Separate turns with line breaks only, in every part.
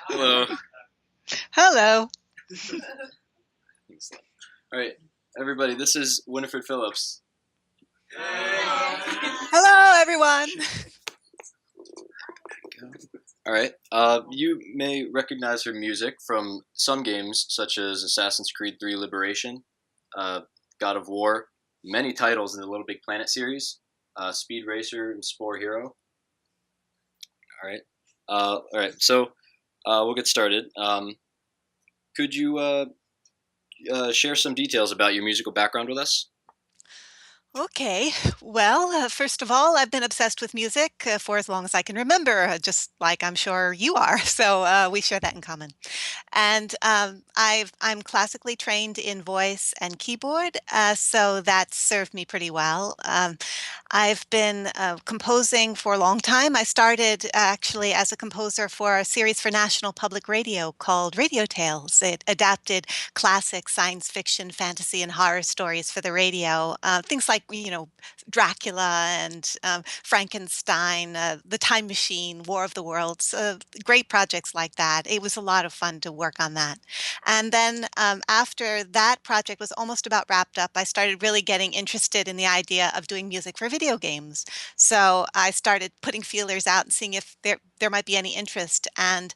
Hello.
Hello.
All right, everybody. This is Winifred Phillips.
Hello, everyone.
All right. You may recognize her music from some games such as Assassin's Creed 3 Liberation, uh, God of War, many titles in the Little Big Planet series, Speed Racer, and Spore Hero. All right. All right. So we'll get started. Could you share some details about your musical background with us?
Okay. Well, first of all, I've been obsessed with music for as long as I can remember, just like I'm sure you are. So we share that in common. And I'm classically trained in voice and keyboard, so that served me pretty well. I've been composing for a long time. I started actually as a composer for a series for National Public Radio called Radio Tales. It adapted classic science fiction, fantasy, and horror stories for the radio. Things like, Dracula and Frankenstein, The Time Machine, War of the Worlds, great projects like that. It was a lot of fun to work on that. And then after that project was almost about wrapped up, I started really getting interested in the idea of doing music for video games. So I started putting feelers out and seeing if there might be any interest. And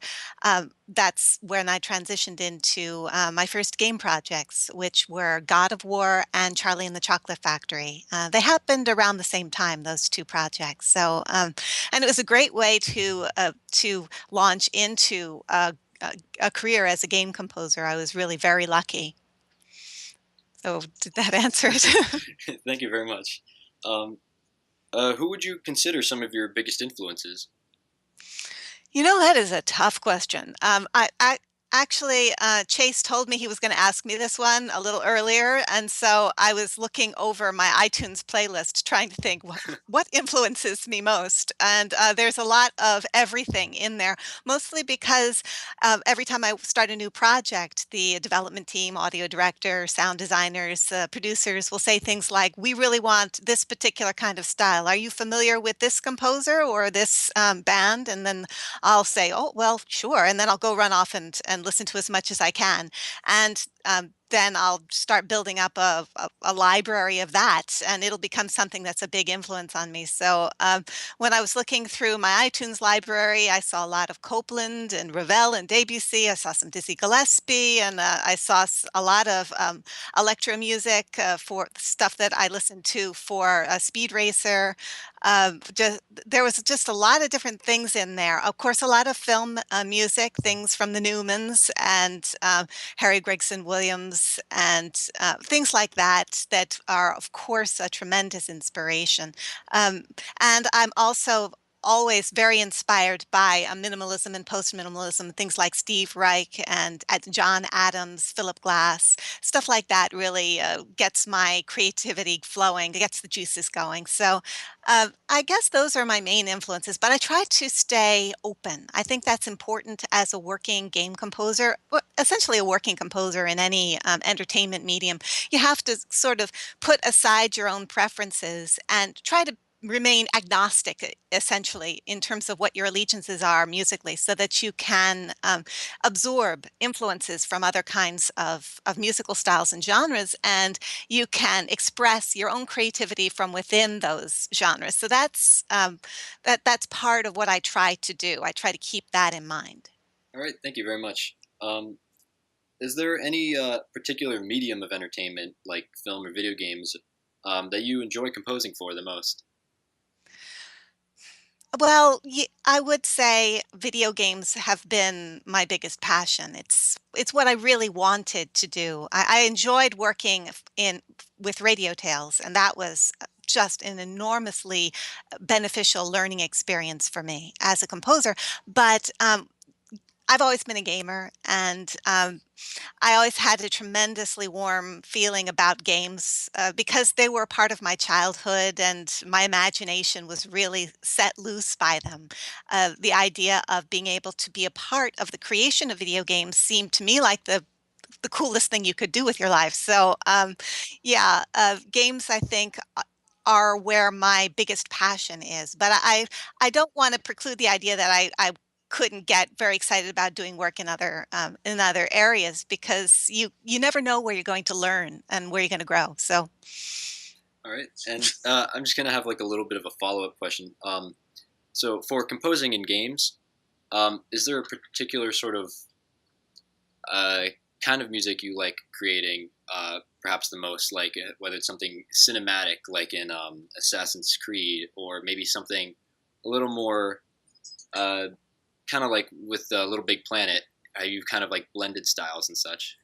that's when I transitioned into my first game projects, which were God of War and Charlie and the Chocolate Factory. They happened around the same time, those two projects. So, and it was a great way to launch into a career as a game composer. I was really very lucky. So, did that answer it?
Thank you very much. Um, who would you consider some of your biggest influences?
That is a tough question. I actually, Chase told me he was going to ask me this one a little earlier, and so I was looking over my iTunes playlist, trying to think what influences me most. And there's a lot of everything in there, mostly because every time I start a new project, the development team, audio director, sound designers, producers will say things like, "We really want this particular kind of style. Are you familiar with this composer or this band?" And then I'll say, "Oh, well, sure." And then I'll go run off and listen to as much as I can. And then I'll start building up a library of that, and it'll become something that's a big influence on me. So when I was looking through my iTunes library, I saw a lot of Copland and Ravel and Debussy. I saw some Dizzy Gillespie, and I saw a lot of electro music for stuff that I listened to for Speed Racer. There was just a lot of different things in there. Of course, a lot of film music, things from the Newmans and Harry Gregson Williams and things like that, that are, of course, a tremendous inspiration. Um, and I'm also always very inspired by minimalism and post-minimalism, things like Steve Reich and John Adams, Philip Glass, stuff like that really gets my creativity flowing, gets the juices going. So I guess those are my main influences, but I try to stay open. I think that's important as a working game composer, essentially a working composer in any entertainment medium. You have to sort of put aside your own preferences and try to remain agnostic, essentially, in terms of what your allegiances are musically, so that you can absorb influences from other kinds of musical styles and genres, and you can express your own creativity from within those genres. So that's part of what I try to do. I try to keep that in mind.
All right, thank you very much. Is there any particular medium of entertainment, like film or video games, that you enjoy composing for the most?
Well, I would say video games have been my biggest passion. It's what I really wanted to do. I enjoyed working in with Radio Tales, and that was just an enormously beneficial learning experience for me as a composer. But I've always been a gamer, and I always had a tremendously warm feeling about games because they were a part of my childhood and my imagination was really set loose by them. The idea of being able to be a part of the creation of video games seemed to me like the coolest thing you could do with your life. So, yeah, games I think are where my biggest passion is. But I don't want to preclude the idea that I couldn't get very excited about doing work in other areas because you never know where you're going to learn and where you're going to grow. So,
All right, and I'm just gonna have like a little bit of a follow up question. So for composing in games, is there a particular sort of uh, kind of music you like creating? Perhaps the most, like whether it's something cinematic, like in Assassin's Creed, or maybe something a little more uh, kind of like with Little Big Planet, how you've kind of like blended styles and such.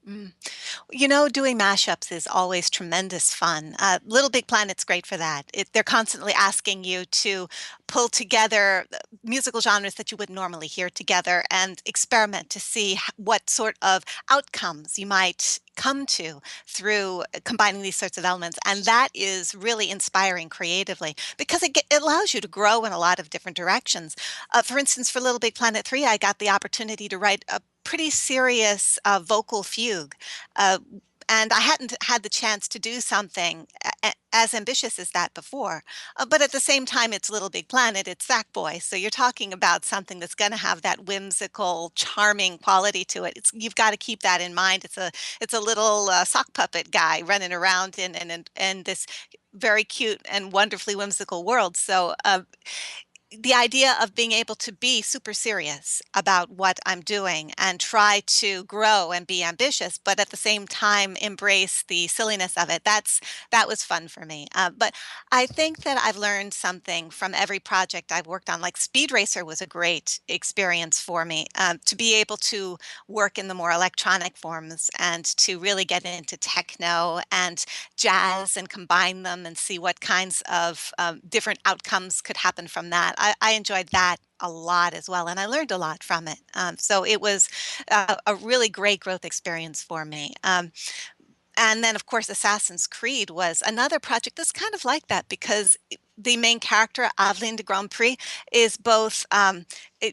mm. Doing mashups is always tremendous fun. Little Big Planet's great for that. They're constantly asking you to pull together musical genres that you wouldn't normally hear together and experiment to see what sort of outcomes you might come to through combining these sorts of elements. And that is really inspiring creatively because it allows you to grow in a lot of different directions. For instance, for Little Big Planet 3, I got the opportunity to write a pretty serious vocal fugue. Uh, and I hadn't had the chance to do something as ambitious as that before. But at the same time, it's Little Big Planet, it's Sackboy. So you're talking about something that's going to have that whimsical, charming quality to it. You've got to keep that in mind. It's a little sock puppet guy running around in this very cute and wonderfully whimsical world. So the idea of being able to be super serious about what I'm doing and try to grow and be ambitious, but at the same time embrace the silliness of it. That was fun for me. But I think that I've learned something from every project I've worked on. Like Speed Racer was a great experience for me to be able to work in the more electronic forms and to really get into techno and jazz and combine them and see what kinds of different outcomes could happen from that. I enjoyed that a lot as well, and I learned a lot from it. So it was a really great growth experience for me. And then, of course, Assassin's Creed was another project that's kind of like that because the main character, Adeline de Grand Prix, is both,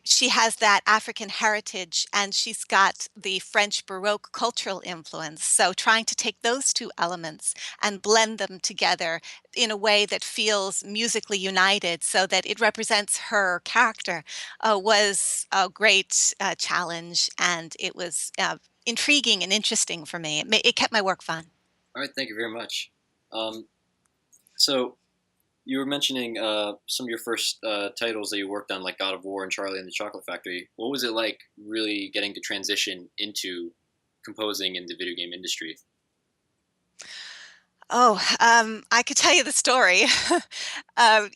she has that African heritage and she's got the French Baroque cultural influence. So trying to take those two elements and blend them together in a way that feels musically united so that it represents her character was a great challenge and it was intriguing and interesting for me. It kept my work fun.
All right, thank you very much. Um, so you were mentioning some of your first titles that you worked on, like God of War and Charlie and the Chocolate Factory. What was it like really getting to transition into composing in the video game industry?
Oh, I could tell you the story. uh,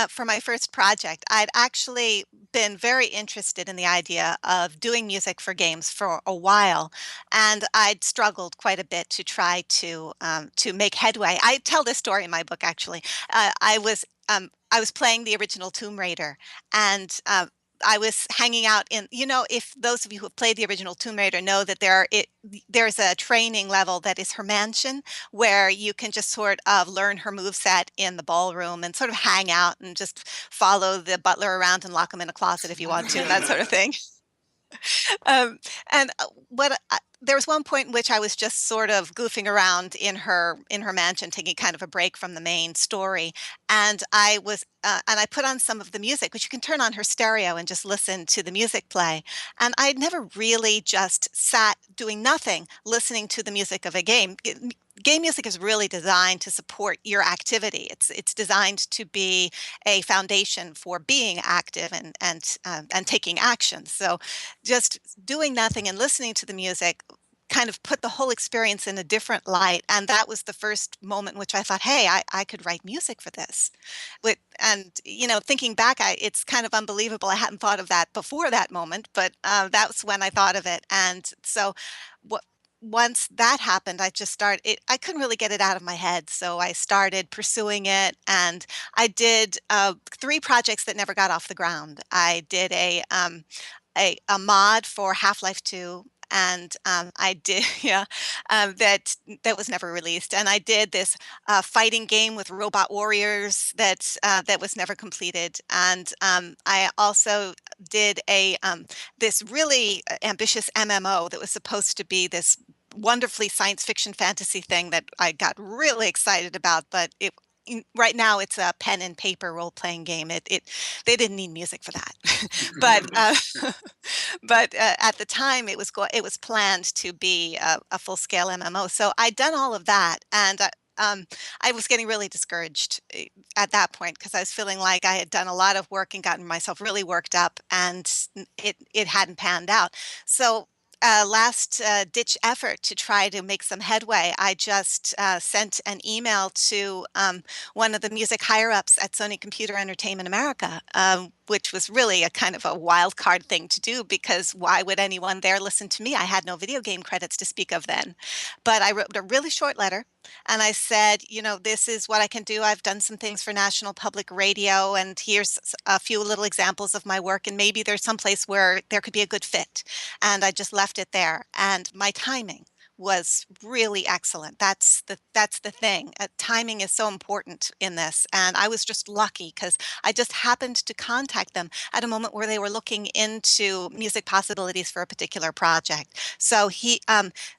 for my first project, I'd actually been very interested in the idea of doing music for games for a while, and I'd struggled quite a bit to make headway. I tell this story in my book, actually. I was playing the original Tomb Raider, and I was hanging out in, if those of you who have played the original Tomb Raider know that there's a training level that is her mansion where you can just sort of learn her moveset in the ballroom and sort of hang out and just follow the butler around and lock him in a closet if you want to, and that sort of thing. Um, and there was one point in which I was just sort of goofing around in her mansion, taking kind of a break from the main story. And I put on some of the music, which you can turn on her stereo and just listen to the music play. And I'd never really just sat doing nothing, listening to the music of a game. Game music is really designed to support your activity. It's designed to be a foundation for being active and taking action. So just doing nothing and listening to the music kind of put the whole experience in a different light. And that was the first moment in which I thought, hey, I could write music for this. Thinking back, it's kind of unbelievable. I hadn't thought of that before that moment, but that's when I thought of it. And so what, once that happened, I couldn't really get it out of my head. So I started pursuing it and I did three projects that never got off the ground. I did a mod for Half-Life 2 and I did yeah that was never released and I did this fighting game with robot warriors that was never completed and I also did a this really ambitious MMO that was supposed to be this wonderfully science fiction fantasy thing that I got really excited about but right now it's a pen and paper role-playing game. They didn't need music for that. But at the time it was planned to be a full-scale MMO. So I'd done all of that, and I was getting really discouraged at that point because I was feeling like I had done a lot of work and gotten myself really worked up, and it hadn't panned out. So last ditch effort to try to make some headway, I just sent an email to one of the music higher ups at Sony Computer Entertainment America, which was really a kind of a wild card thing to do because why would anyone there listen to me? I had no video game credits to speak of then. But I wrote a really short letter and I said, this is what I can do. I've done some things for National Public Radio, and here's a few little examples of my work, and maybe there's some place where there could be a good fit. And I just left it there. And my timing was really excellent. That's the thing. Timing is so important in this, and I was just lucky because I just happened to contact them at a moment where they were looking into music possibilities for a particular project. So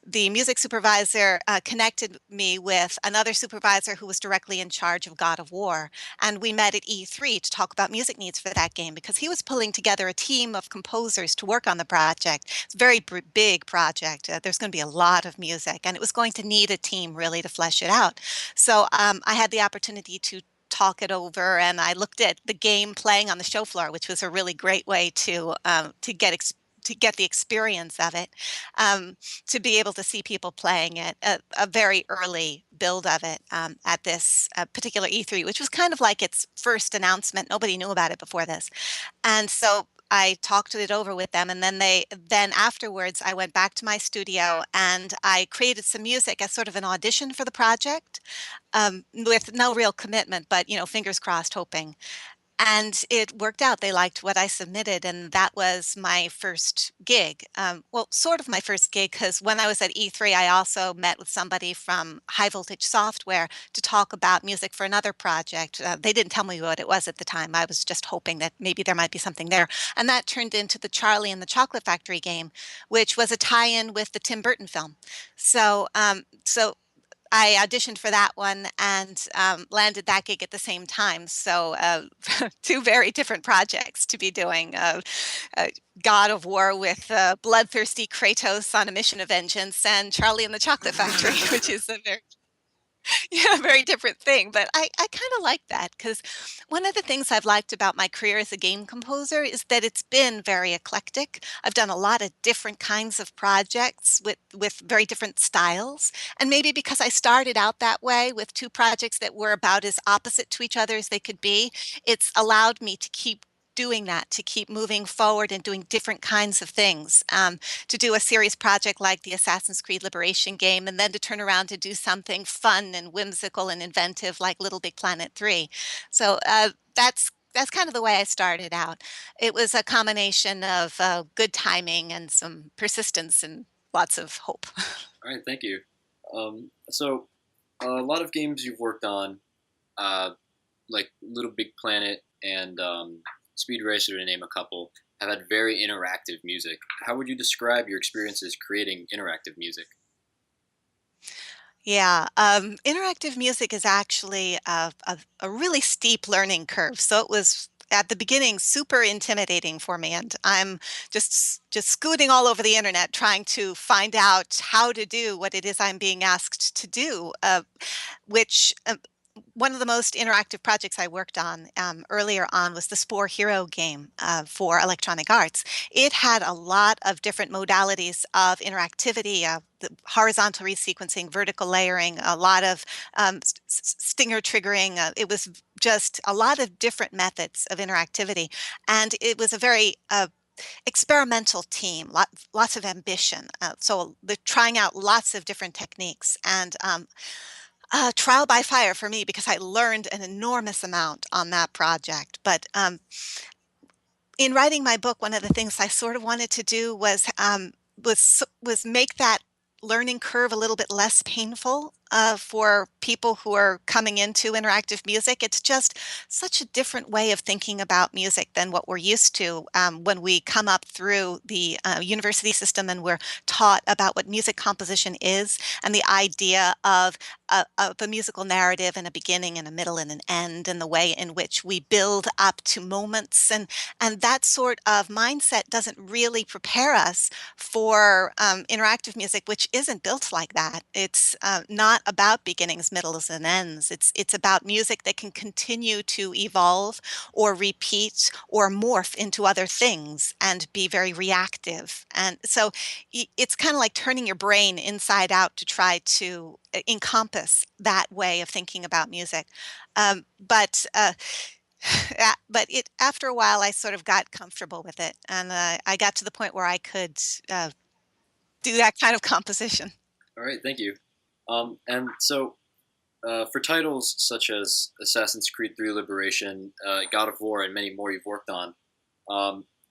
the music supervisor, connected me with another supervisor who was directly in charge of God of War, and we met at E3 to talk about music needs for that game because he was pulling together a team of composers to work on the project. It's a very big project. There's going to be a lot of music, and it was going to need a team really to flesh it out. So I had the opportunity to talk it over, and I looked at the game playing on the show floor, which was a really great way to get the experience of it, to be able to see people playing it, a very early build of it at this particular E3, which was kind of like its first announcement. Nobody knew about it before this. And so I talked it over with them, and then afterwards I went back to my studio and I created some music as sort of an audition for the project, with no real commitment, but fingers crossed, hoping. And it worked out. They liked what I submitted, and that was my first gig. Well, sort of my first gig, because when I was at E3, I also met with somebody from High Voltage Software to talk about music for another project. They didn't tell me what it was at the time. I was just hoping that maybe there might be something there. And that turned into the Charlie and the Chocolate Factory game, which was a tie-in with the Tim Burton film. So I auditioned for that one and landed that gig at the same time. So two very different projects to be doing. Uh, God of War with bloodthirsty Kratos on a mission of vengeance, and Charlie and the Chocolate Factory, which is a very yeah, very different thing. But I kind of like that because one of the things I've liked about my career as a game composer is that it's been very eclectic. I've done a lot of different kinds of projects with very different styles. And maybe because I started out that way with two projects that were about as opposite to each other as they could be, it's allowed me to keep doing that, to keep moving forward and doing different kinds of things, to do a serious project like the Assassin's Creed Liberation game, and then to turn around to do something fun and whimsical and inventive like Little Big Planet 3. So that's kind of the way I started out. It was a combination of good timing and some persistence and lots of hope.
All right, thank you. So a lot of games you've worked on, uh, like Little Big Planet and Speed Racer, to name a couple, have had very interactive music. How would you describe your experiences creating interactive music?
Yeah, interactive music is actually a really steep learning curve. So it was at the beginning super intimidating for me, and I'm just scooting all over the internet trying to find out how to do what it is I'm being asked to do, which one of the most interactive projects I worked on earlier on was the Spore Hero game for Electronic Arts. It had a lot of different modalities of interactivity, the horizontal resequencing, vertical layering, a lot of stinger triggering. It was just a lot of different methods of interactivity. And it was a very experimental team, lots of ambition. So they're trying out lots of different techniques. And trial by fire for me because I learned an enormous amount on that project. But in writing my book, one of the things I sort of wanted to do was make that learning curve a little bit less painful. for people who are coming into interactive music. It's just such a different way of thinking about music than what we're used to when we come up through the university system and we're taught about what music composition is and the idea of a musical narrative and a beginning and a middle and an end, and the way in which we build up to moments. And that sort of mindset doesn't really prepare us for interactive music, which isn't built like that. It's not about beginnings, middles, and ends. It's about music that can continue to evolve or repeat or morph into other things and be very reactive. And so it's kind of like turning your brain inside out to try to encompass that way of thinking about music. But yeah, but it after a while, I sort of got comfortable with it, and I got to the point where I could uh, do that kind of composition.
All right, thank you. And so, for titles such as Assassin's Creed 3 Liberation, God of War, and many more you've worked on,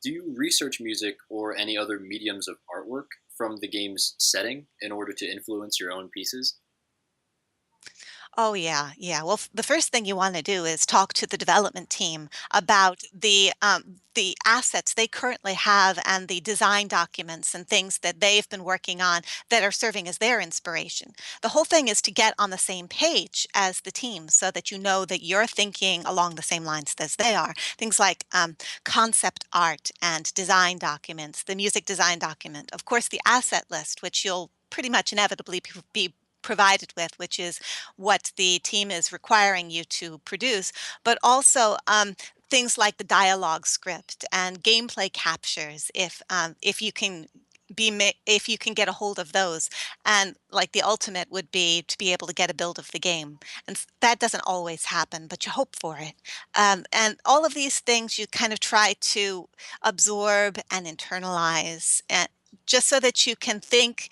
do you research music or any other mediums of artwork from the game's setting in order to influence your own pieces?
Oh, yeah, yeah. Well, the first thing you want to do is talk to the development team about the assets they currently have and the design documents and things that they've been working on that are serving as their inspiration. The whole thing is to get on the same page as the team so that you know that you're thinking along the same lines as they are. Things like concept art and design documents, the music design document, of course, the asset list, which you'll pretty much inevitably be provided with, which is what the team is requiring you to produce, but also things like the dialogue script and gameplay captures, if you can if you can get a hold of those. And like the ultimate would be to be able to get a build of the game, and that doesn't always happen, but you hope for it. And all of these things you kind of try to absorb and internalize, and just so that you can think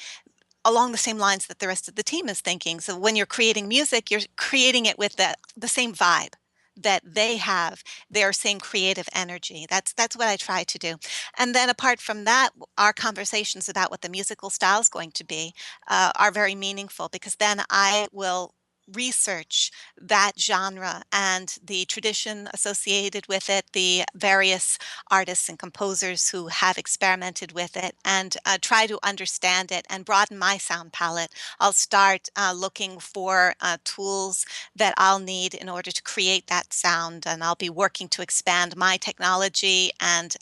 along the same lines that the rest of the team is thinking. So when you're creating music, you're creating it with the same vibe that they have, their same creative energy. That's what I try to do. And then apart from that, our conversations about what the musical style is going to be are very meaningful, because then I will research that genre and the tradition associated with it, the various artists and composers who have experimented with it, and try to understand it and broaden my sound palette. I'll start looking for tools that I'll need in order to create that sound, and I'll be working to expand my technology and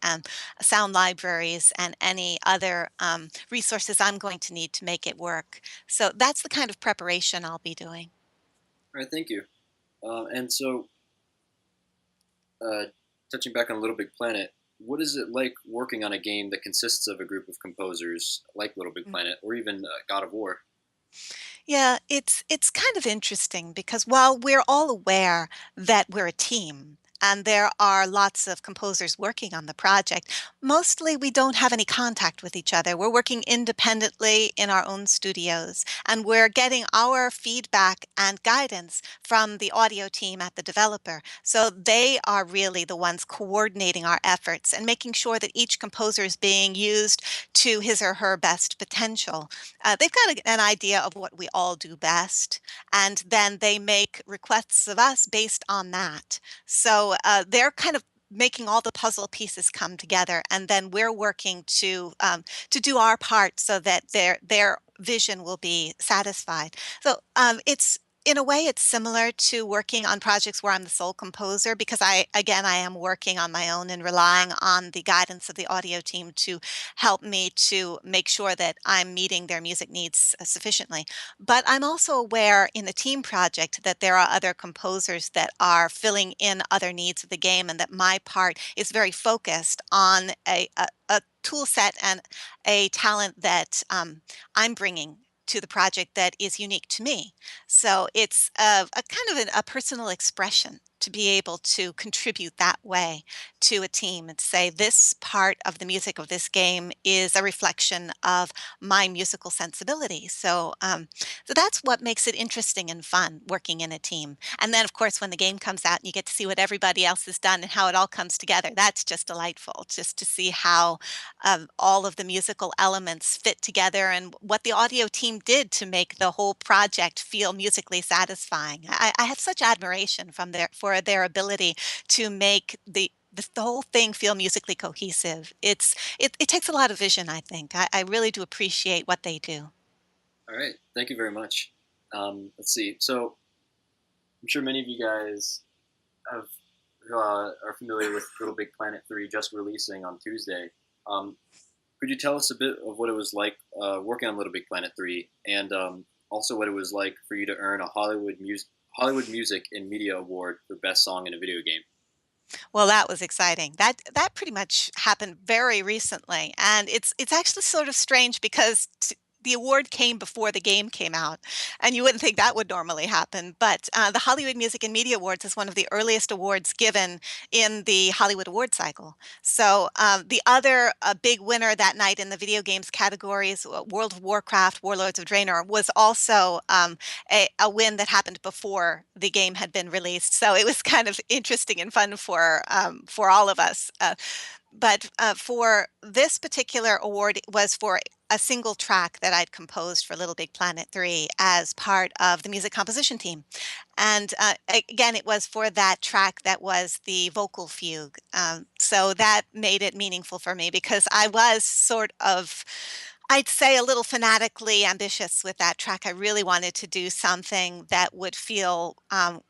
sound libraries and any other resources I'm going to need to make it work. So that's the kind of preparation I'll be doing.
All right, thank you. And so, uh, touching back on Little Big Planet, what is it like working on a game that consists of a group of composers like Little Big Planet, or even God of War?
Yeah, it's kind of interesting because while we're all aware that we're a team and there are lots of composers working on the project, mostly we don't have any contact with each other. We're working independently in our own studios, and we're getting our feedback and guidance from the audio team at the developer. So they are really the ones coordinating our efforts and making sure that each composer is being used to his or her best potential. They've got an idea of what we all do best, and then they make requests of us based on that. So they're kind of making all the puzzle pieces come together, and then we're working to do our part so that their vision will be satisfied. So it's in a way, it's similar to working on projects where I'm the sole composer, because I am working on my own and relying on the guidance of the audio team to help me to make sure that I'm meeting their music needs sufficiently. But I'm also aware in the team project that there are other composers that are filling in other needs of the game, and that my part is very focused on a tool set and a talent that I'm bringing to the project that is unique to me. so it's a kind of a personal expression to be able to contribute that way to a team and say this part of the music of this game is a reflection of my musical sensibility. So that's what makes it interesting and fun working in a team. And then, of course, when the game comes out and you get to see what everybody else has done and how it all comes together, that's just delightful, just to see how all of the musical elements fit together and what the audio team did to make the whole project feel musically satisfying. I have such admiration for their ability to make the whole thing feel musically cohesive. It takes a lot of vision, I think. I really do appreciate what they do.
All right, thank you very much. Let's see. So I'm sure many of you guys have are familiar with Little Big Planet 3 just releasing on Tuesday. Um, could you tell us a bit of what it was like working on Little Big Planet 3, and also what it was like for you to earn a Hollywood Music and Media Award for Best Song in a Video Game?
Well, that was exciting. That pretty much happened very recently, and it's actually sort of strange because the award came before the game came out, and you wouldn't think that would normally happen. But the Hollywood Music and Media Awards is one of the earliest awards given in the Hollywood award cycle. So the other big winner that night in the video games categories, World of Warcraft, Warlords of Draenor, was also a win that happened before the game had been released. So it was kind of interesting and fun for all of us. But for this particular award, it was for a single track that I'd composed for Little Big Planet 3 as part of the music composition team. And again, it was for that track that was the vocal fugue. So that made it meaningful for me because I was sort of, I'd say, a little fanatically ambitious with that track. I really wanted to do something that would feel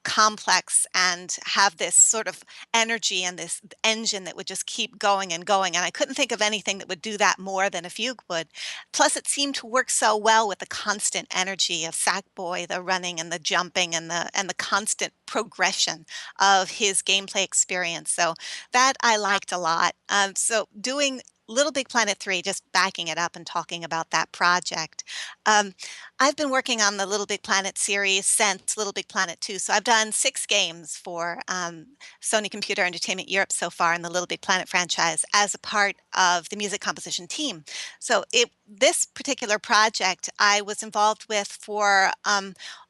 complex and have this sort of energy and this engine that would just keep going and going. And I couldn't think of anything that would do that more than a fugue would. Plus, it seemed to work so well with the constant energy of Sackboy, the running and the jumping and the constant progression of his gameplay experience. So that I liked a lot. So doing Little Big Planet 3, just backing it up and talking about that project. Um, I've been working on the Little Big Planet series since Little Big Planet 2. So I've done 6 games for Sony Computer Entertainment Europe so far in the Little Big Planet franchise as a part of the music composition team. So this particular project I was involved with for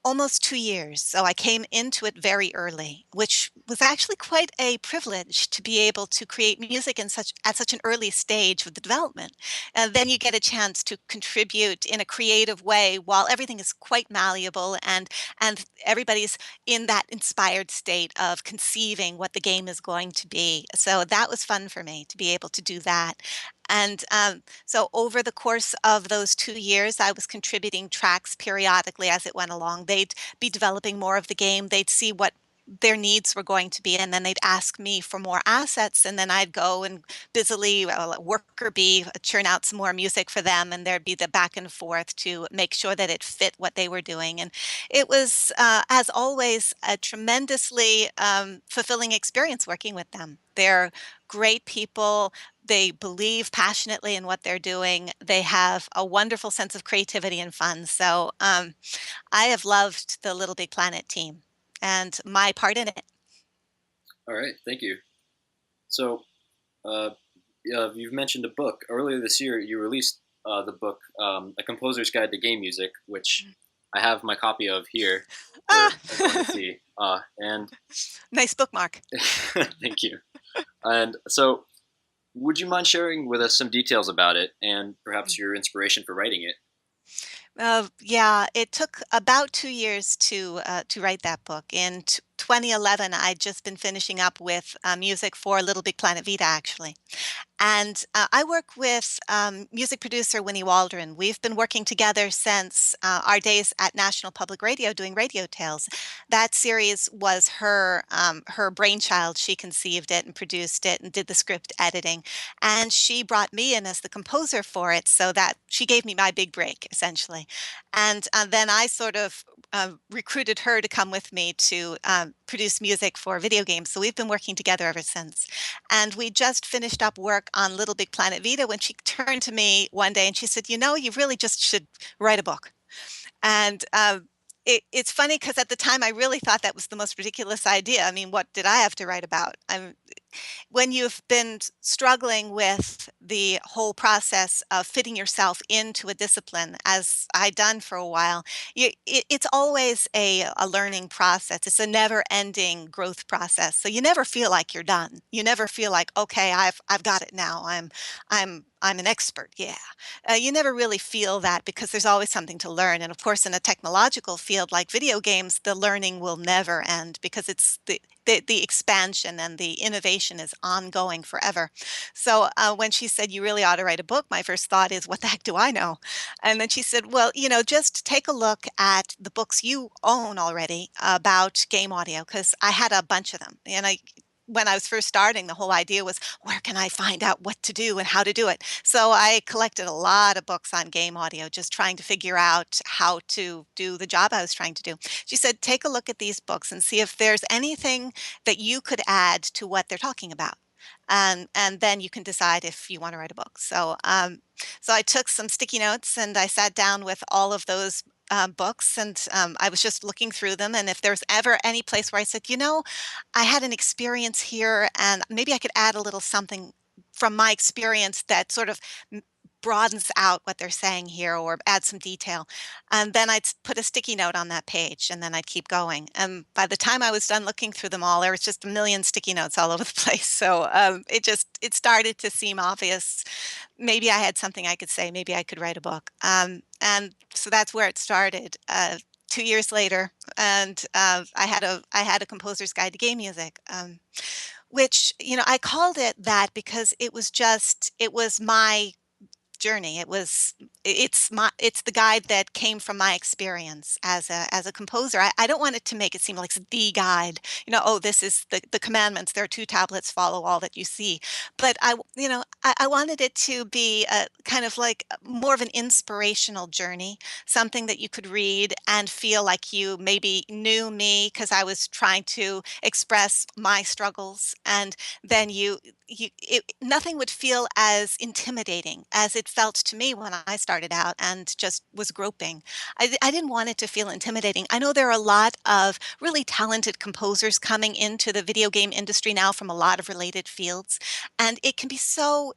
almost 2 years. So I came into it very early, which was actually quite a privilege to be able to create music at such an early stage of the development. And then you get a chance to contribute in a creative way while everything is quite malleable and everybody's in that inspired state of conceiving what the game is going to be. So that was fun for me to be able to do that. And so over the course of those 2 years, I was contributing tracks periodically as it went along. They'd be developing more of the game. They'd see what their needs were going to be, and then they'd ask me for more assets, and then I'd go and busily worker bee churn out some more music for them, and there'd be the back and forth to make sure that it fit what they were doing. And it was, as always, a tremendously fulfilling experience working with them. They're great people. They believe passionately in what they're doing. They have a wonderful sense of creativity and fun. So I have loved the Little Big Planet team and my part in it.
All right, thank you. So uh, you've mentioned a book. Earlier this year, you released the book, A Composer's Guide to Game Music, which I have my copy of here for everyone to
Ah,
see. And
nice bookmark.
thank you. And so, would you mind sharing with us some details about it and perhaps your inspiration for writing it?
Yeah, it took about 2 years to write that book. In 2011, I'd just been finishing up with music for Little Big Planet Vita, actually. And I work with music producer Winnie Waldron. We've been working together since our days at National Public Radio doing Radio Tales. That series was her brainchild. She conceived it and produced it and did the script editing. And she brought me in as the composer for it, so that she gave me my big break, essentially. And then I sort of recruited her to come with me to produce music for video games. So we've been working together ever since. And we just finished up work on Little Big Planet Vita when she turned to me one day and she said, "You know, you really just should write a book." And it's funny because at the time I really thought that was the most ridiculous idea. I mean, what did I have to write about? When you've been struggling with the whole process of fitting yourself into a discipline, as I done for a while, it's always a learning process. It's a never-ending growth process. So you never feel like you're done. You never feel like, okay, I've got it now. I'm an expert. Yeah. You never really feel that because there's always something to learn. And of course, in a technological field like video games, the learning will never end because it's the expansion and the innovation is ongoing forever. So when she said, you really ought to write a book, my first thought is, what the heck do I know? And then she said, well, just take a look at the books you own already about game audio, because I had a bunch of them. And when I was first starting, the whole idea was, where can I find out what to do and how to do it? So I collected a lot of books on game audio, just trying to figure out how to do the job I was trying to do. She said, take a look at these books and see if there's anything that you could add to what they're talking about. And then you can decide if you want to write a book. So I took some sticky notes and I sat down with all of those books, and I was just looking through them. And if there's ever any place where I said, I had an experience here, and maybe I could add a little something from my experience that sort of broadens out what they're saying here or add some detail. And then I'd put a sticky note on that page and then I'd keep going. And by the time I was done looking through them all, there was just a million sticky notes all over the place. So it started to seem obvious. Maybe I had something I could say. Maybe I could write a book. And so that's where it started. 2 years later, and I had a composer's guide to game music, which I called it that because it was my journey. It's the guide that came from my experience as a composer. I don't want it to make it seem like it's the guide. Oh, this is the commandments. There are two tablets. Follow all that you see. But I wanted it to be a kind of like more of an inspirational journey, something that you could read and feel like you maybe knew me because I was trying to express my struggles, and then nothing would feel as intimidating as it felt to me when I started out and just was groping. I didn't want it to feel intimidating. I know there are a lot of really talented composers coming into the video game industry now from a lot of related fields, and it can be so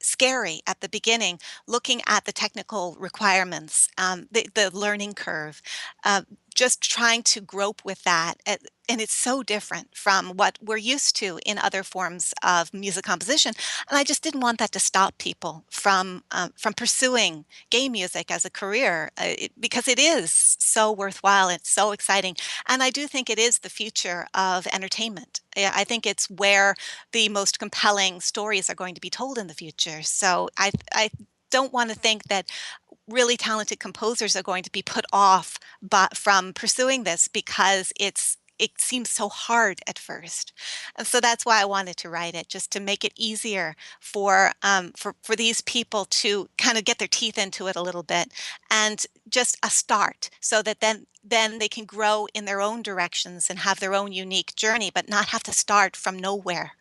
scary at the beginning looking at the technical requirements, the learning curve, uh, just trying to grope with that. And it's so different from what we're used to in other forms of music composition. And I just didn't want that to stop people from pursuing game music as a career, because it is so worthwhile. It's so exciting. And I do think it is the future of entertainment. I think it's where the most compelling stories are going to be told in the future. So I don't want to think that really talented composers are going to be put off from pursuing this because it seems so hard at first. And so that's why I wanted to write it, just to make it easier for these people to kind of get their teeth into it a little bit, and just a start so that then they can grow in their own directions and have their own unique journey, but not have to start from nowhere.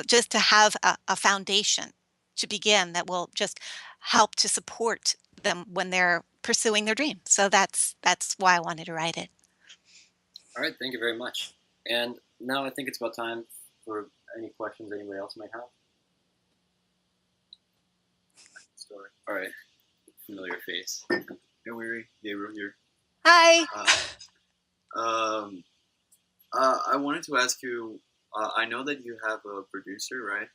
Just to have a foundation to begin that will just help to support them when they're pursuing their dream. So that's why I wanted to write it.
All right, thank you very much. And now I think it's about time for any questions anybody else might have. Story. All right, familiar face. Don't worry, Gabriel here.
Hi.
I wanted to ask you. I know that you have a producer, right?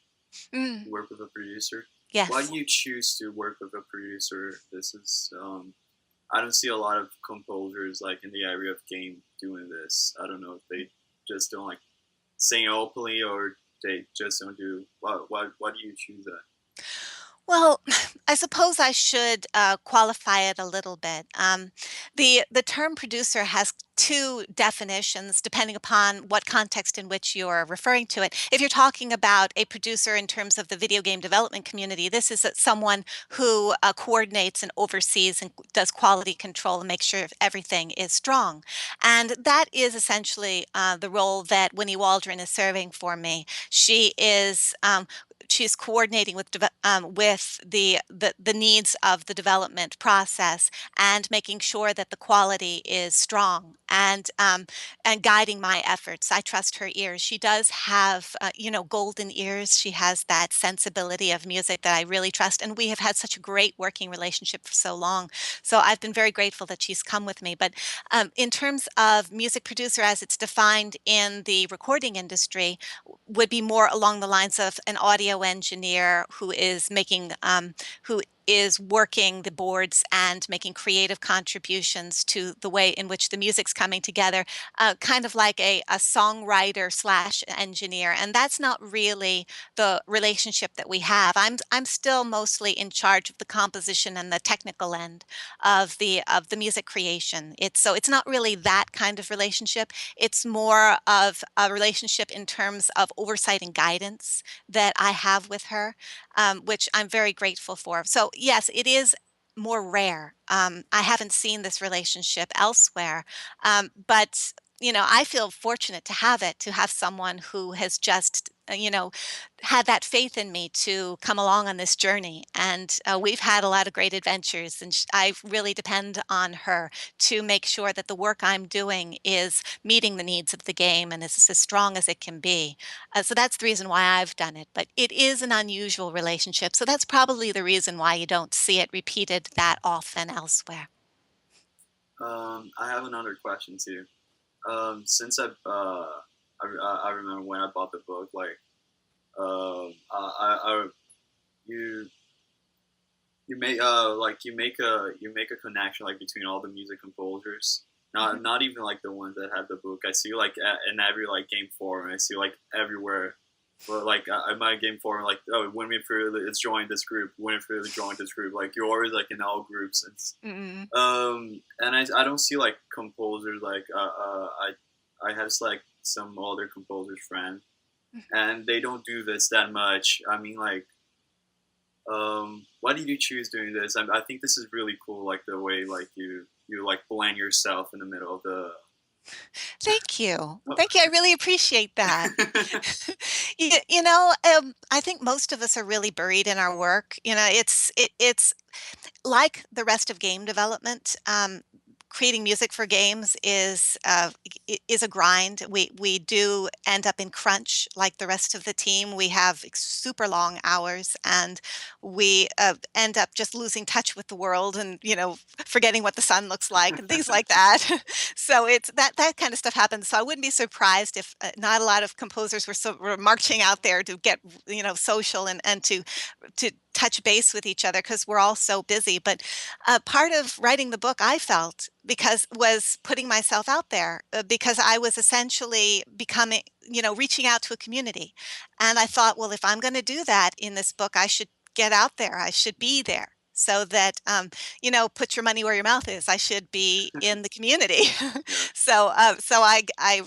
Mm,
You work with a producer. Why
yes.
do you choose to work with a producer? This is I don't see a lot of composers like in the area of game doing this. I don't know if they just don't like sing openly or they just don't do. Why do you choose that?
Well, I suppose I should qualify it a little bit. The term producer has two definitions depending upon what context in which you're referring to it. If you're talking about a producer in terms of the video game development community, this is someone who coordinates and oversees and does quality control and makes sure everything is strong. And that is essentially the role that Winnie Waldron is serving for me. She is she's coordinating with the needs of the development process and making sure that the quality is strong and guiding my efforts. I trust her ears. She does have golden ears. She has that sensibility of music that I really trust, and we have had such a great working relationship for so long. So I've been very grateful that she's come with me. But in terms of music producer as it's defined in the recording industry, would be more along the lines of an audio engineer who is working the boards and making creative contributions to the way in which the music's coming together, kind of like a songwriter slash engineer. And that's not really the relationship that we have. I'm still mostly in charge of the composition and the technical end of the music creation. It's not really that kind of relationship. It's more of a relationship in terms of oversight and guidance that I have with her, which I'm very grateful for. So yes, it is more rare. I haven't seen this relationship elsewhere, but I feel fortunate to have it, to have someone who has just, had that faith in me to come along on this journey. And we've had a lot of great adventures, and I really depend on her to make sure that the work I'm doing is meeting the needs of the game and is as strong as it can be. So that's the reason why I've done it. But it is an unusual relationship. So that's probably the reason why you don't see it repeated that often elsewhere.
I have another question too. Since I remember when I bought the book, like, I you you make a connection like between all the music composers. Not even like the ones that had the book. I see like in every like game forum. I see like everywhere. But like in my game forum, like, oh, Winifred is joined this group. Winifred is joined this group. Like, you're always like in all groups.
Mm.
And I don't see like composers like I have like some older composers friends, and they don't do this that much. I mean, like, why did you choose doing this? I think this is really cool. Like the way like you like blend yourself in the middle of the.
Thank you. Thank you. I really appreciate that. I think most of us are really buried in our work. It's like the rest of game development. Creating music for games is a grind. We do end up in crunch like the rest of the team. We have super long hours, and we end up just losing touch with the world, and forgetting what the sun looks like and things like that. So it's that kind of stuff happens. So I wouldn't be surprised if not a lot of composers were marching out there to get social and to touch base with each other because we're all so busy. But part of writing the book, I felt, because was putting myself out there, because I was essentially becoming, reaching out to a community. And I thought, well, if I'm going to do that in this book, I should get out there. I should be there. So that, put your money where your mouth is. I should be in the community. So I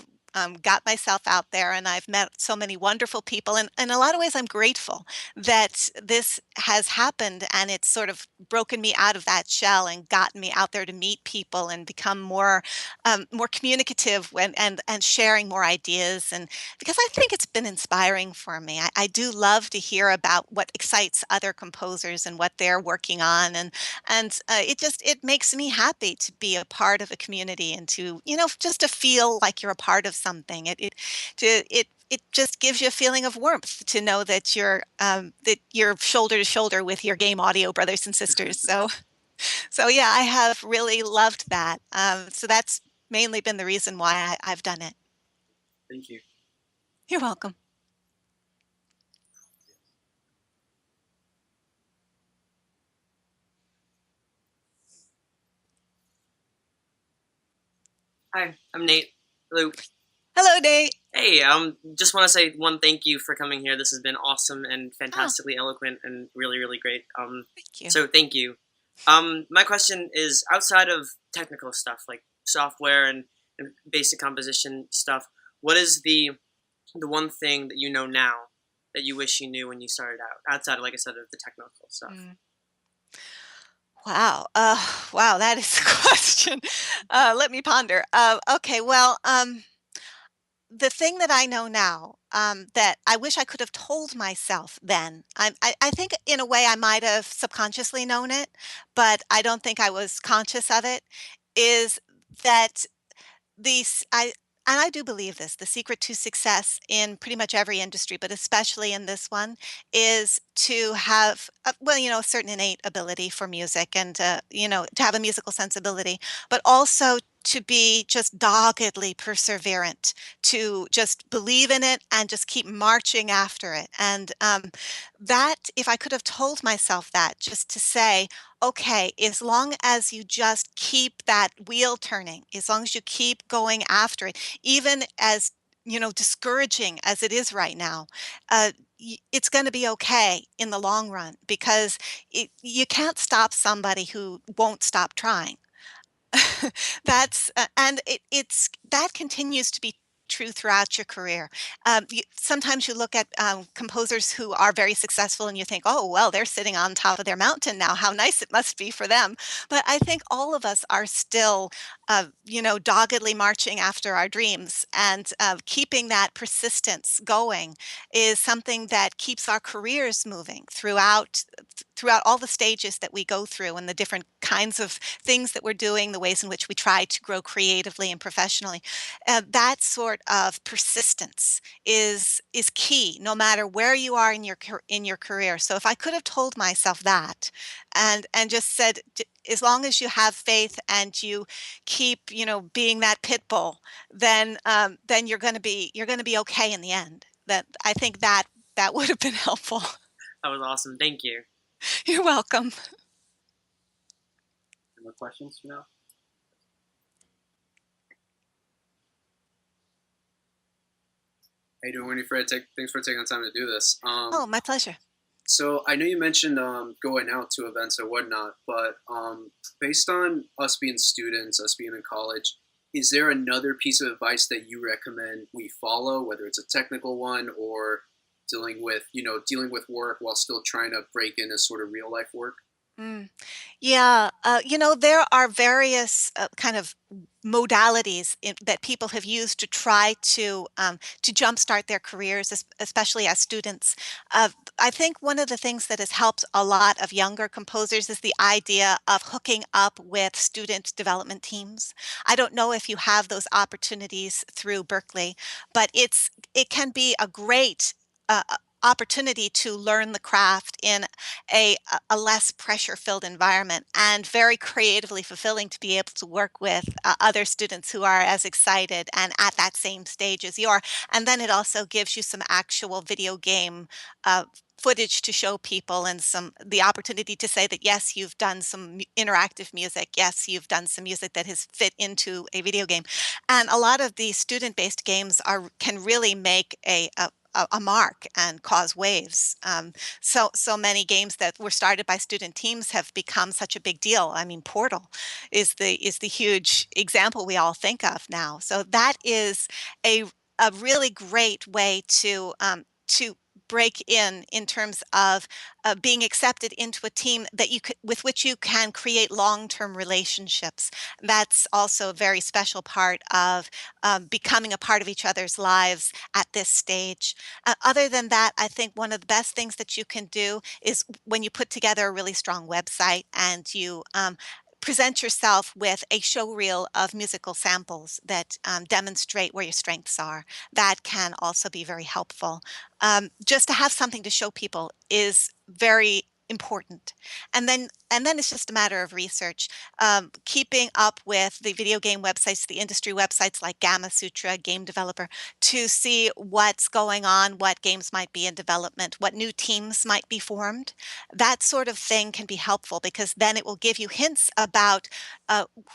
got myself out there, and I've met so many wonderful people. And in a lot of ways, I'm grateful that this has happened, and it's sort of broken me out of that shell and gotten me out there to meet people and become more communicative and sharing more ideas. And because I think it's been inspiring for me. I do love to hear about what excites other composers and what they're working on, and it makes me happy to be a part of a community and to just to feel like you're a part of something. It just gives you a feeling of warmth to know that you're shoulder to shoulder with your game audio brothers and sisters. So yeah, I have really loved that. So that's mainly been the reason why I've done it.
Thank you.
You're welcome.
Hi, I'm Nate. Hello.
Hello, Nate.
Hey, just want to say one thank you for coming here. This has been awesome and fantastically eloquent and really, really great.
Thank you.
So thank you. My question is, outside of technical stuff like software and basic composition stuff, what is the one thing that you know now that you wish you knew when you started out, outside of, like I said, of the technical stuff?
Wow. Wow, that is a question. Let me ponder. Okay, well, the thing that I know now, that I wish I could have told myself then, I think in a way I might have subconsciously known it, but I don't think I was conscious of it, is that these and I do believe this, the secret to success in pretty much every industry, but especially in this one, is to have well, a certain innate ability for music and to have a musical sensibility, but also to be just doggedly perseverant, to just believe in it and just keep marching after it. And that, if I could have told myself that, just to say, okay, as long as you just keep that wheel turning, as long as you keep going after it, even as discouraging as it is right now, it's going to be okay in the long run, because you can't stop somebody who won't stop trying. That's and it's that continues to be true throughout your career. Sometimes you look at composers who are very successful and you think, oh, well, they're sitting on top of their mountain now. How nice it must be for them. But I think all of us are still, doggedly marching after our dreams, and keeping that persistence going is something that keeps our careers moving throughout all the stages that we go through, and the different kinds of things that we're doing, the ways in which we try to grow creatively and professionally. That sort of persistence is key, no matter where you are in your career. So if I could have told myself that, and just said, as long as you have faith and you keep, being that pit bull, then you're going to be okay in the end. That I think that would have been helpful.
That was awesome. Thank you.
You're welcome.
Any more questions for now?
How you doing, Winifred? Thanks for taking the time to do this.
Oh, my pleasure.
So I know you mentioned going out to events or whatnot, but based on us being students, us being in college, is there another piece of advice that you recommend we follow, whether it's a technical one or dealing with work while still trying to break into sort of real life work?
Mm. Yeah, there are various kind of modalities that people have used to try to jumpstart their careers, especially as students. I think one of the things that has helped a lot of younger composers is the idea of hooking up with student development teams. I don't know if you have those opportunities through Berklee, but it can be a great opportunity to learn the craft in a less pressure filled environment, and very creatively fulfilling to be able to work with other students who are as excited and at that same stage as you are. And then it also gives you some actual video game footage to show people, and the opportunity to say that yes, you've done some interactive music, yes, you've done some music that has fit into a video game. And a lot of these student-based games can really make a mark and cause waves. So many games that were started by student teams have become such a big deal. I mean, Portal is the huge example we all think of now. So that is a really great way to break in terms of being accepted into a team with which you can create long-term relationships. That's also a very special part of becoming a part of each other's lives at this stage. Other than that, I think one of the best things that you can do is when you put together a really strong website and you present yourself with a show reel of musical samples that demonstrate where your strengths are. That can also be very helpful. Just to have something to show people is very important. And then it's just a matter of research. Keeping up with the video game websites, the industry websites like Gamma Sutra, Game Developer, to see what's going on, what games might be in development, what new teams might be formed. That sort of thing can be helpful, because then it will give you hints about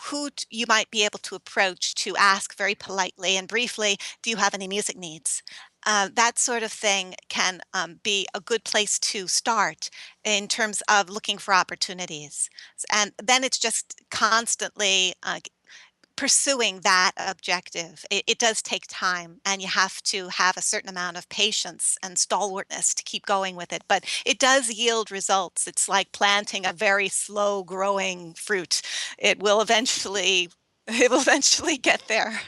who you might be able to approach to ask very politely and briefly, do you have any music needs? That sort of thing can be a good place to start in terms of looking for opportunities. And then it's just constantly pursuing that objective. It does take time, and you have to have a certain amount of patience and stalwartness to keep going with it. But it does yield results. It's like planting a very slow growing fruit. It will eventually get there.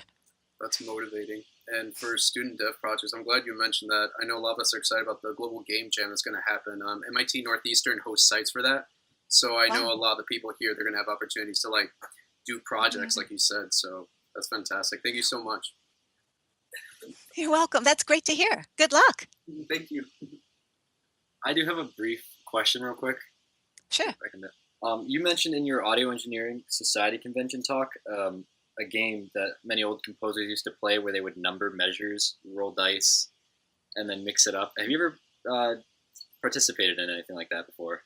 That's motivating. and for student dev projects, I'm glad you mentioned that. I know a lot of us are excited about the global game jam that's going to happen. MIT Northeastern hosts sites for that, so I know
Wow.
a lot of the people here, they're going to have opportunities to like do projects,
Mhm.
like you said. So that's fantastic. Thank you so much.
You're welcome. That's great to hear. Good luck.
Thank you.
I do have a brief question, real quick.
Sure.
If I can- you mentioned in your Audio Engineering Society convention talk a game that many old composers used to play where they would number measures, roll dice, and then mix it up. Have you ever participated in anything like that before?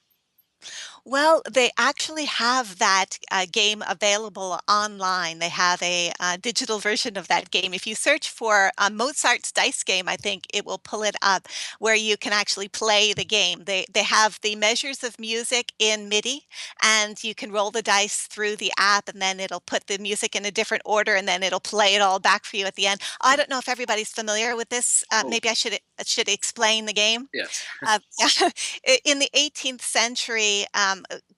Well, they actually have that game available online. They have a digital version of that game. If you search for Mozart's Dice Game, I think it will pull it up where you can actually play the game. They have the measures of music in MIDI, and you can roll the dice through the app, and then it'll put the music in a different order, and then it'll play it all back for you at the end. I don't know if everybody's familiar with this.
Oh.
Maybe I should explain the game.
Yes.
In the 18th century,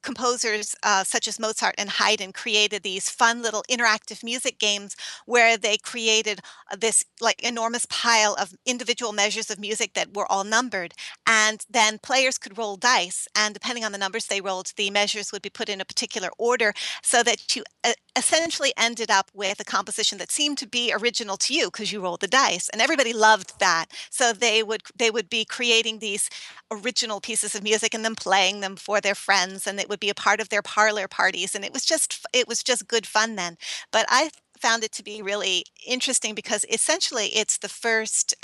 composers such as Mozart and Haydn created these fun little interactive music games where they created this like enormous pile of individual measures of music that were all numbered, and then players could roll dice, and depending on the numbers they rolled, the measures would be put in a particular order so that you essentially ended up with a composition that seemed to be original to you because you rolled the dice, and everybody loved that. So they would be creating these original pieces of music and then playing them for their friends, and it would be a part of their parlor parties, and it was just good fun then. But I found it to be really interesting because essentially it's the first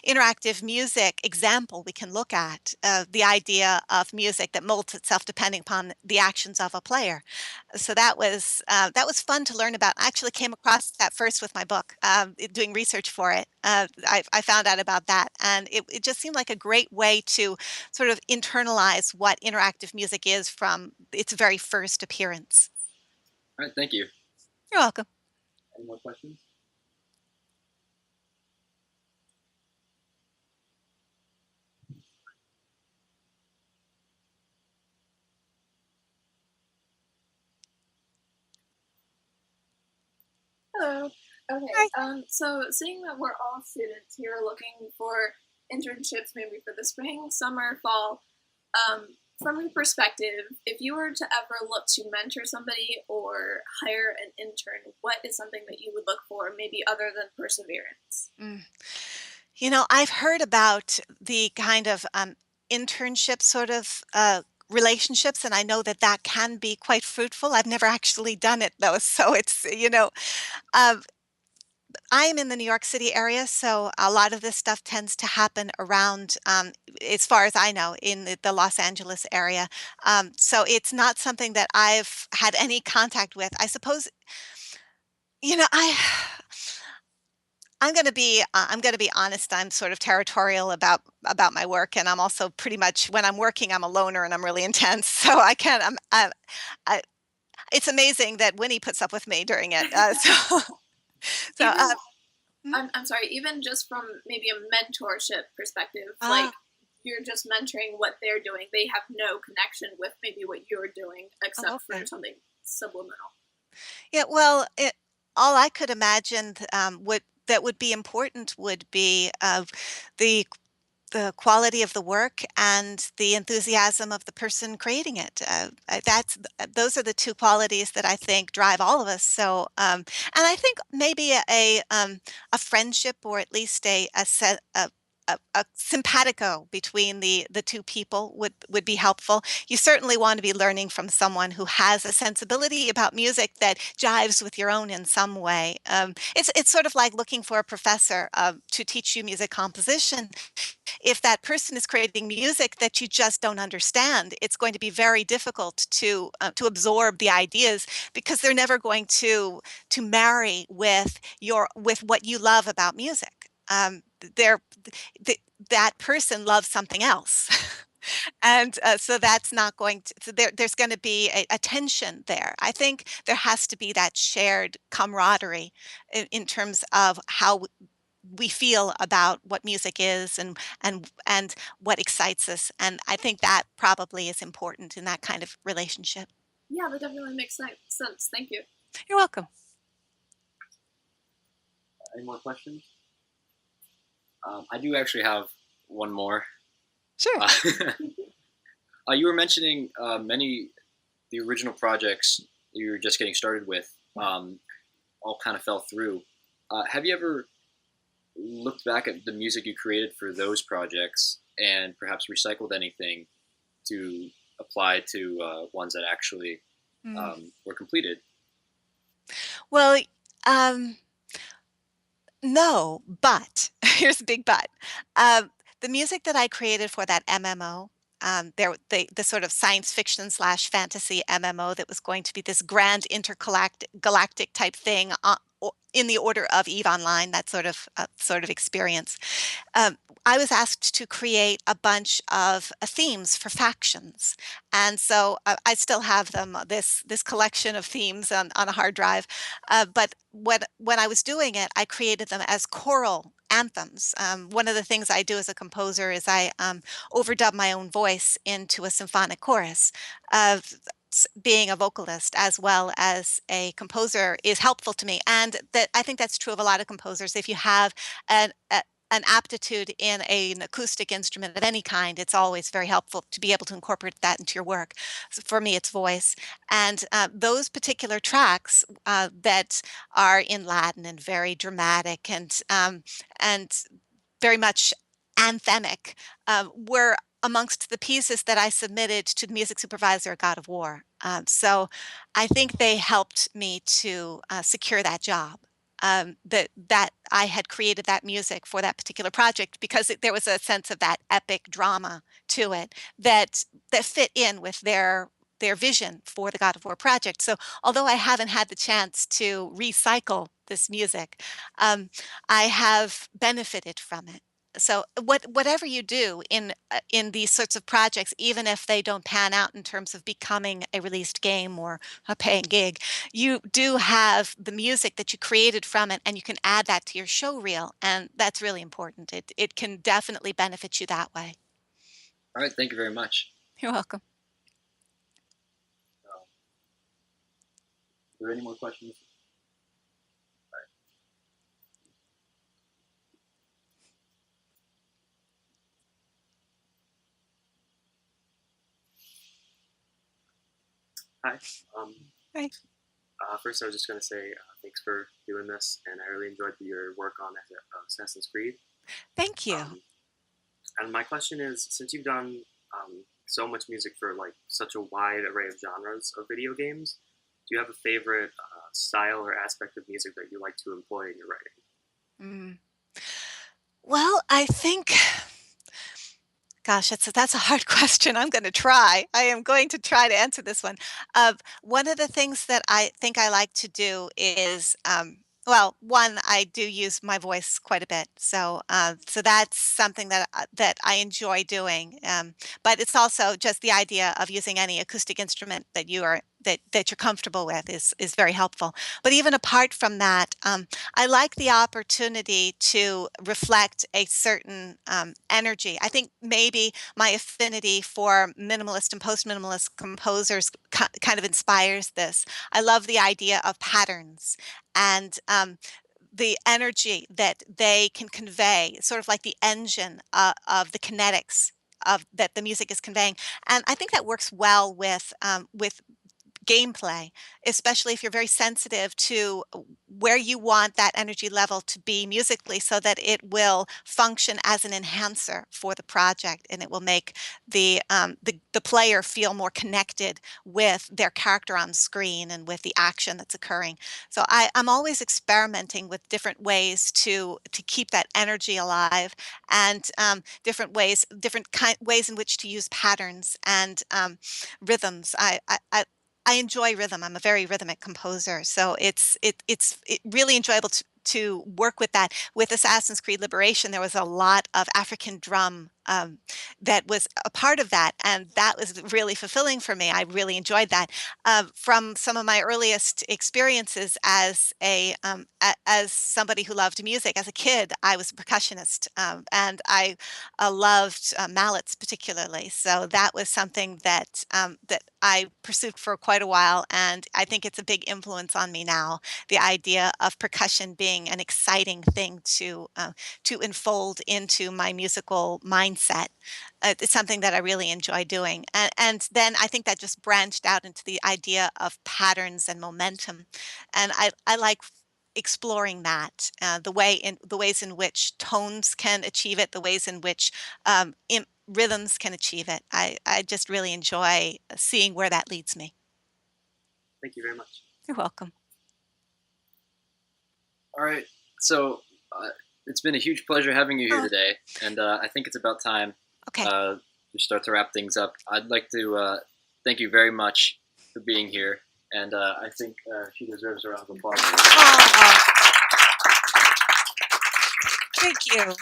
interactive music example we can look at, the idea of music that molds itself depending upon the actions of a player. So that was fun to learn about. I actually came across that first with my book, doing research for it. I found out about that, and it just seemed like a great way to sort of internalize what interactive music is from its very first appearance.
All right. Thank you.
You're welcome.
Any more questions?
Hello. Okay.
Hi.
So seeing that we're all students here looking for internships, maybe for the spring, summer, fall, from your perspective, if you were to ever look to mentor somebody or hire an intern, what is something that you would look for, maybe other than perseverance?
Mm. I've heard about the kind of internship sort of relationships, and I know that that can be quite fruitful. I've never actually done it though, so uh, I'm in the New York City area, so a lot of this stuff tends to happen around, as far as I know, in the Los Angeles area. So it's not something that I've had any contact with. I suppose, I. I'm going to be honest. I'm sort of territorial about my work, and I'm also pretty much when I'm working, I'm a loner and I'm really intense. So I can't. I, it's amazing that Winnie puts up with me during it. So
Even,
hmm?
I'm sorry, even just from maybe a mentorship perspective,
Ah,
like you're just mentoring what they're doing. They have no connection with maybe what you're doing
oh,
except
okay.
for something subliminal.
Yeah, well, all I could imagine would be important would be the the quality of the work and the enthusiasm of the person creating it. Those are the two qualities that I think drive all of us. So, and I think maybe a friendship or at least a set a simpatico between the two people would be helpful. You certainly want to be learning from someone who has a sensibility about music that jives with your own in some way. It's sort of like looking for a professor to teach you music composition. If that person is creating music that you just don't understand, it's going to be very difficult to absorb the ideas because they're never going to marry with what you love about music. They're th- that person loves something else. And so that's not going to, so there's going to be a tension there. I think there has to be that shared camaraderie in terms of how we feel about what music is and what excites us. And I think that probably is important in that kind of relationship.
Yeah, that definitely makes sense. Thank you.
You're welcome.
Any more questions? I do actually have one more.
Sure.
You were mentioning many the original projects you were just getting started with all kind of fell through. Have you ever looked back at the music you created for those projects and perhaps recycled anything to apply to ones that actually were completed?
Well, um, no, but here's a big but. The music that I created for that MMO, the sort of science fiction slash fantasy MMO that was going to be this grand intergalactic galactic type thing in the order of Eve Online, that sort of experience. um, I was asked to create a bunch of themes for factions, and so I still have them. This collection of themes on a hard drive. But when I was doing it, I created them as choral anthems. One of the things I do as a composer is I overdub my own voice into a symphonic chorus. Being a vocalist as well as a composer is helpful to me, and that I think that's true of a lot of composers. If you have an a, an aptitude in an acoustic instrument of any kind, it's always very helpful to be able to incorporate that into your work. So for me, it's voice. And those particular tracks that are in Latin and very dramatic and very much anthemic were amongst the pieces that I submitted to the music supervisor at God of War. So I think they helped me to secure that job. That I had created that music for that particular project because there was a sense of that epic drama to it that fit in with their vision for the God of War project. So although I haven't had the chance to recycle this music, I have benefited from it. So whatever you do in these sorts of projects, even if they don't pan out in terms of becoming a released game or a paying gig, you do have the music that you created from it, and you can add that to your show reel, and that's really important. It can definitely benefit you that way.
All right, thank you very much.
You're welcome.
Are there any more questions?
Hi.
Hi.
First, I was just going to say thanks for doing this, and I really enjoyed your work on Assassin's Creed.
Thank you.
And my question is, since you've done so much music for like such a wide array of genres of video games, do you have a favorite style or aspect of music that you like to employ in your writing?
Well, I think, gosh, that's a hard question. I'm going to try. I am going to try to answer this one. One of the things that I think I like to do is, well, one, I do use my voice quite a bit, so that's something that I enjoy doing. But it's also just the idea of using any acoustic instrument that you're comfortable with is very helpful. But even apart from that, I like the opportunity to reflect a certain energy. I think maybe my affinity for minimalist and post-minimalist composers kind of inspires this. I love the idea of patterns and the energy that they can convey, sort of like the engine of the kinetics of that the music is conveying. And I think that works well with gameplay, especially if you're very sensitive to where you want that energy level to be musically so that it will function as an enhancer for the project, and it will make the player feel more connected with their character on screen and with the action that's occurring. So I'm always experimenting with different ways to keep that energy alive, and ways in which to use patterns and rhythms. I enjoy rhythm. I'm a very rhythmic composer, so it's really enjoyable to work with that. With Assassin's Creed Liberation, there was a lot of African drum that was a part of that, and that was really fulfilling for me. I really enjoyed that. From some of my earliest experiences as as somebody who loved music as a kid, I was a percussionist, and I loved mallets particularly. So that was something that I pursued for quite a while, and I think it's a big influence on me now. The idea of percussion being an exciting thing to enfold into my musical mindset. It's something that I really enjoy doing. And then I think that just branched out into the idea of patterns and momentum. And I like exploring that, the ways in which tones can achieve it, the ways in which rhythms can achieve it. I just really enjoy seeing where that leads me.
Thank you very much.
You're welcome.
All right. So it's been a huge pleasure having you here
Oh.
today, and I think it's about time
Okay.
to start to wrap things up. I'd like to thank you very much for being here, and I think she deserves a round of applause.
Oh, thank you.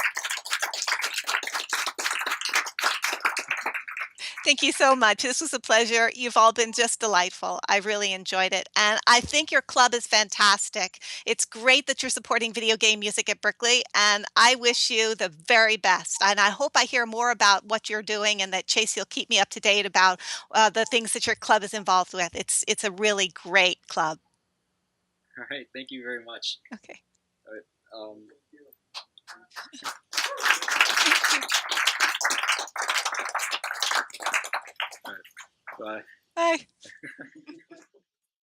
Thank you so much. This was a pleasure. You've all been just delightful. I really enjoyed it. And I think your club is fantastic. It's great that you're supporting video game music at Berklee, and I wish you the very best. And I hope I hear more about what you're doing, and that Chase, you'll keep me up to date about the things that your club is involved with. It's a really great club.
All right. Thank you very much.
Okay.
All right. All right. Bye.
Bye.